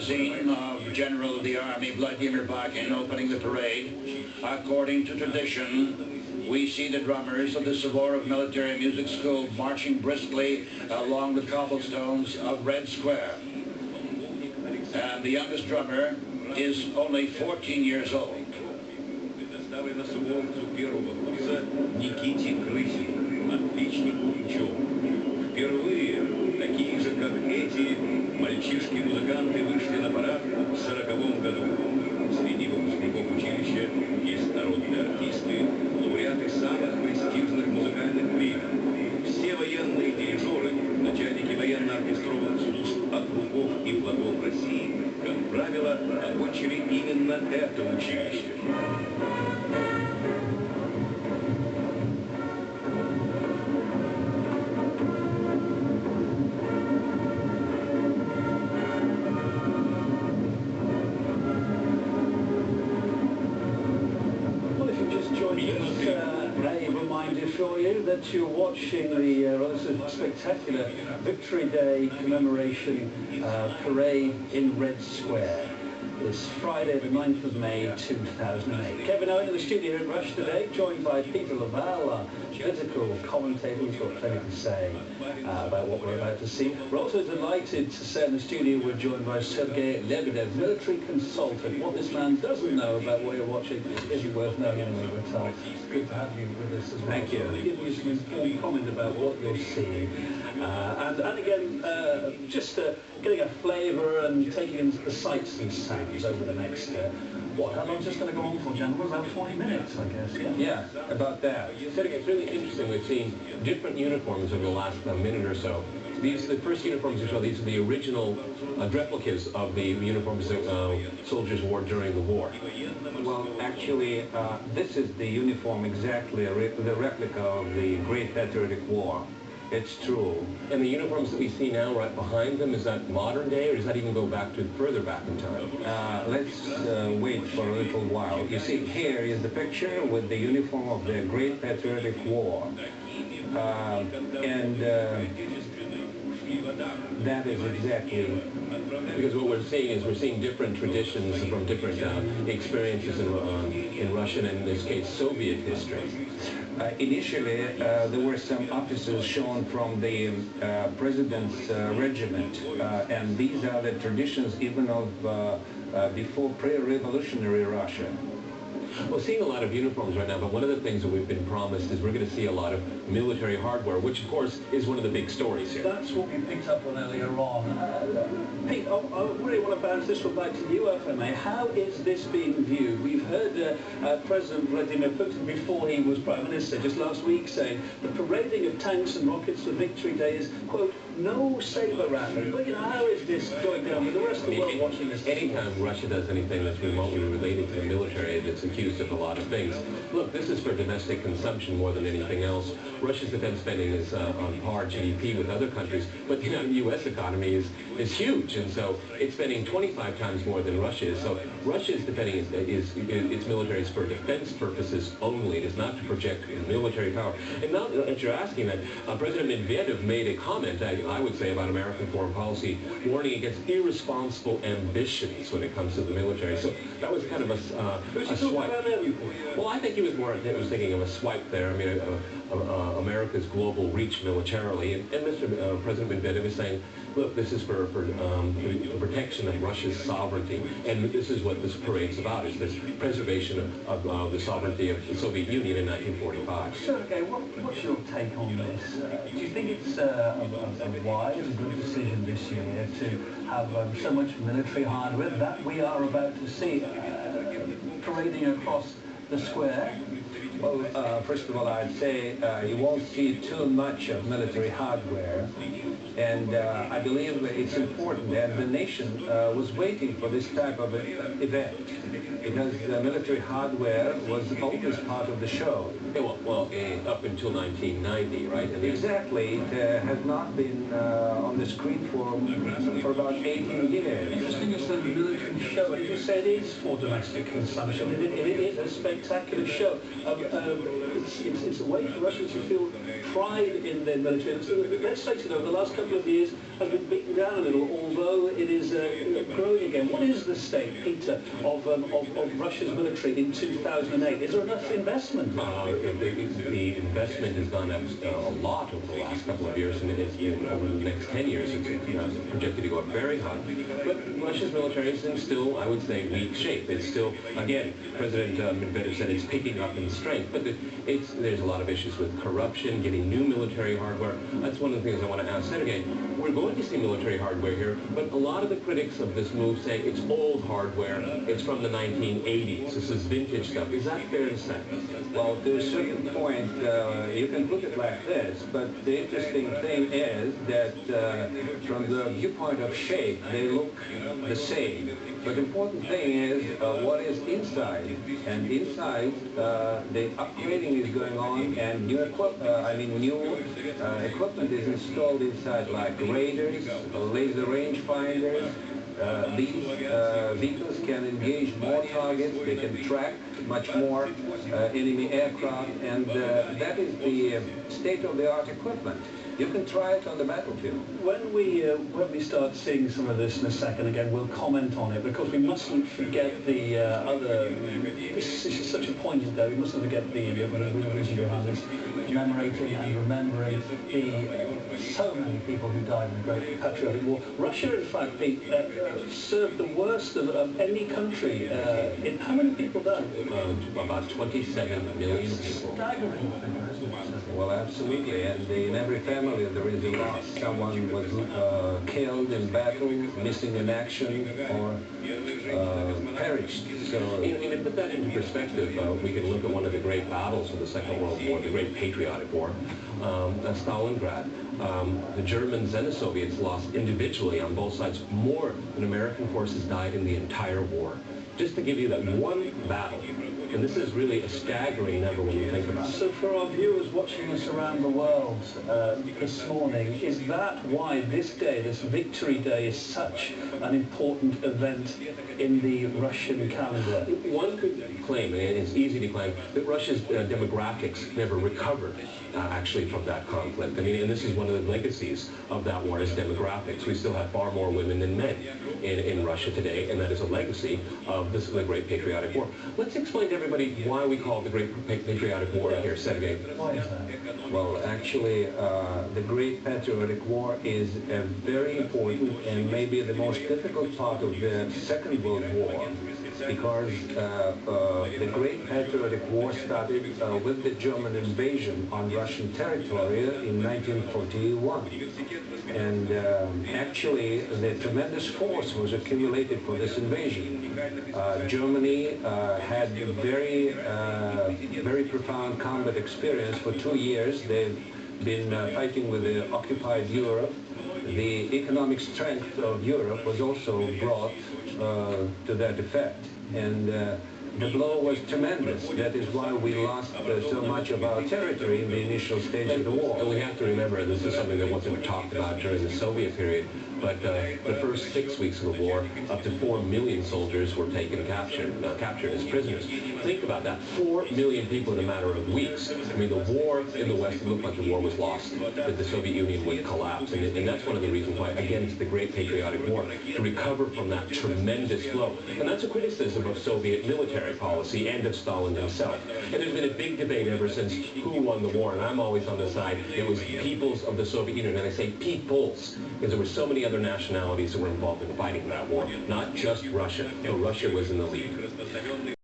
scene of General of the Army Vladimir Bakhin opening the parade. According to tradition, we see the drummers of the Suvorov Military Music School marching briskly along the cobblestones of Red Square. And the youngest drummer is only 14 years old. Впервые такие же, как эти, мальчишки-музыканты вышли на парад в 1940 году. Среди выпускников училища есть народные артисты, лауреаты самых престижных музыкальных премий. Все военные дирижеры, начальники военно-оркестровых служб округов и флотов России, как правило, окончили именно это училище. For you that you're watching the rather spectacular Victory Day commemoration parade in Red Square. This Friday, the 9th of May, 2008. Kevin Owen in the studio at Rush today, joined by Peter Laval, our political commentator, who's got plenty to say about what we're about to see. We're also delighted to say in the studio we're joined by Sergei Lebedev, military consultant. What this man doesn't know about what you're watching isn't worth knowing anyway, but it's good to have you with us as well. Thank you. Give you some informed comment about what you're seeing. And again, just getting a flavour and taking into the sights and sounds over the next, how long is this going to go on for, gentlemen? About 40 minutes, I guess. Yeah, about that. It's really interesting. We've seen different uniforms over the last minute or so. The first uniforms you saw, these are the original replicas of the uniforms that soldiers wore during the war. Well, actually, this is the uniform exactly, the replica of the Great Patriotic War. It's true. And the uniforms that we see now right behind them, is that modern day, or does that even go back to further back in time? Let's wait for a little while. You see, here is the picture with the uniform of the Great Patriotic War. That is exactly... Because what we're seeing is we're seeing different traditions from different experiences in Russian, and in this case, Soviet history. Initially, there were some officers shown from the president's regiment, and these are the traditions even of before pre-revolutionary Russia. We're seeing a lot of uniforms right now, but one of the things that we've been promised is we're going to see a lot of military hardware, which of course is one of the big stories here. That's what we picked up on earlier on. Pete, I really want to bounce this one back to you, if I may. How is this being viewed? We've heard President Vladimir Putin, before he was Prime Minister, just last week saying the parading of tanks and rockets for Victory Day is, quote, no saber rattling. But, you know, how is this going down with the rest of the world watching this? Anytime Russia does anything that's remotely related to the military, it's accused of a lot of things. Look, this is for domestic consumption more than anything else. Russia's defense spending is on par GDP with other countries, but you know, the U.S. economy is huge, and so it's spending 25 times more than Russia is. So Russia is defending its military for defense purposes only. It is not to project military power. And now that you're asking that, President Medvedev made a comment, I would say, about American foreign policy, warning against irresponsible ambitions when it comes to the military. So that was kind of a swipe. Well, I think he was thinking of a swipe there. I mean, America's global reach militarily, and Mr. President Medvedev is saying, look, this is for the protection of Russia's sovereignty, and this is what this parade's about, is this preservation of the sovereignty of the Soviet Union in 1945. Sergei, what's your take on this? Do you think it's a wise and good decision this year to have so much military hardware that we are about to see parading across the square? Well, first of all, I'd say you won't see too much of military hardware, and I believe it's important, and the nation was waiting for this type of event, because the military hardware was always part of the show. Well, up until 1990, right? And exactly. It has not been on the screen for about 18 years. Interesting, it's a military show. As you said, it is for domestic consumption. It is a spectacular show. it's a way for Russians to feel pride in their military. So let's face it, over the last couple of years has been beaten down a little, although it is growing again. What is the state, Peter, of Russia's military in 2008? Is there enough investment? The investment has gone up a lot over the last couple of years, and over the next 10 years, it's projected to go up very high. But Russia's military is in still, I would say, weak shape. It's still, again, President Medvedev said it's picking up in strength, but there's a lot of issues with corruption, getting new military hardware. That's one of the things I want to ask Sergei. We're going to see military hardware here, but a lot of the critics of this move say it's old hardware, it's from the 1980s, this is vintage stuff. Is that fair to say? Well, to a certain point, you can put it like this, but the interesting thing is that from the viewpoint of shape, they look the same. But the important thing is what is inside. And inside, the upgrading is going on, and new equipment is installed inside, like radars, laser rangefinders. These vehicles can engage more targets, they can track much more enemy aircraft, and that is the state-of-the-art equipment. You can try it on the battlefield. When we start seeing some of this in a second, again, we'll comment on it, because we mustn't forget the other. This is such a poignant day. We mustn't forget the reason behind this, commemorating and remembering so many people who died in the Great Patriotic War. Russia, in fact, Pete, served the worst of any country. In how many people died? About 27 million people. Staggering figure, isn't it? Well, absolutely, and in every family there is a loss. Someone was killed in battle, missing in action, or perished. So, to put that into perspective, we can look at one of the great battles of the Second World War, the Great Patriotic War, Stalingrad. The Germans and the Soviets lost individually on both sides more than American forces died in the entire war. Just to give you that one battle. And this is really a staggering number when you think about it. So for our viewers watching us around the world this morning, is that why this day, this Victory Day, is such an important event in the Russian calendar? One could claim, and it's easy to claim, that Russia's demographics never recovered actually from that conflict. I mean, and this is one of the legacies of that war is demographics. We still have far more women than men in Russia today, and that is a legacy of the Great Patriotic War. Let's explain to everybody why we call it the Great Patriotic War here, Sergei. Why is that? well, actually, the Great Patriotic War is a very important and maybe the most difficult part of the Second World War, because the Great Patriotic War started with the German invasion on Russian territory in 1941. And actually, the tremendous force was accumulated for this invasion. Germany had very profound combat experience for 2 years. They've been fighting with the occupied Europe. The economic strength of Europe was also brought to that effect. And the blow was tremendous. That is why we lost so much of our territory in the initial stage of the war. And we have to remember, this is something that wasn't talked about during the Soviet period, but the first 6 weeks of the war, up to 4 million soldiers were captured as prisoners. Think about that, 4 million people in a matter of weeks. I mean, the war in the West looked like the war was lost, that the Soviet Union would collapse. And that's one of the reasons why, again, it's the Great Patriotic War, to recover from that tremendous blow. And that's a criticism of Soviet military policy and of Stalin himself. And there's been a big debate ever since who won the war, and I'm always on the side, it was peoples of the Soviet Union, and I say peoples, because there were so many other nationalities that were involved in fighting that war, not just Russia, though Russia was in the lead.